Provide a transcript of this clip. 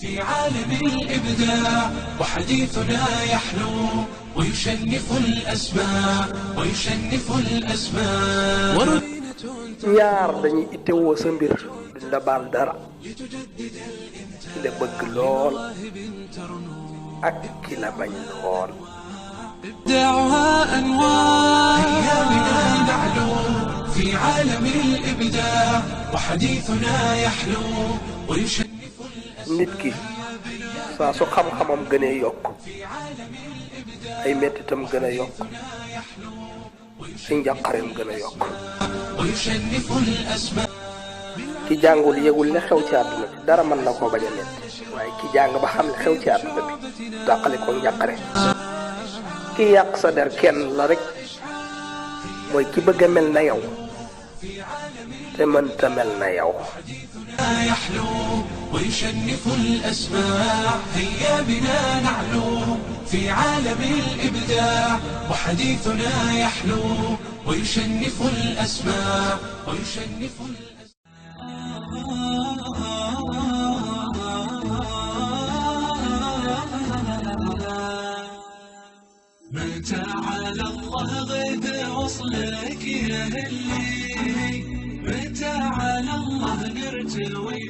في عالم الإبداع وحديثنا يحلو ويشنف الأسماع ñaar dañuy itteewoo sa mbir duñ la baal dara ki la bëgg lool ak ki la bañ lool إبداعها أنوار هيا بنا نعلو في عالم الإبداع وحديثنا يحلو ويشنف nit ki saa su xam-xamam gënee yokk ay mettitam gën a yokk ay njàqareem gën a yokk ويشنف الأسماء ki jàngul yëgul li xew ci àdduna bi dara mën na koo bañ a metti waaye ki jàng ba xam li xew ci àdduna bi dàqale ko njàqare ki yàq sa der kenn la rek mooy ki bëgg a mel na yow te mënta mel na yow يحلو ويشنف الأسماع هيا بنا نعلو في عالم الإبداع وحديثنا يحلو ويشنف الأسماع متى على الله غيب وصلك يا هلي متى على الله نرتوي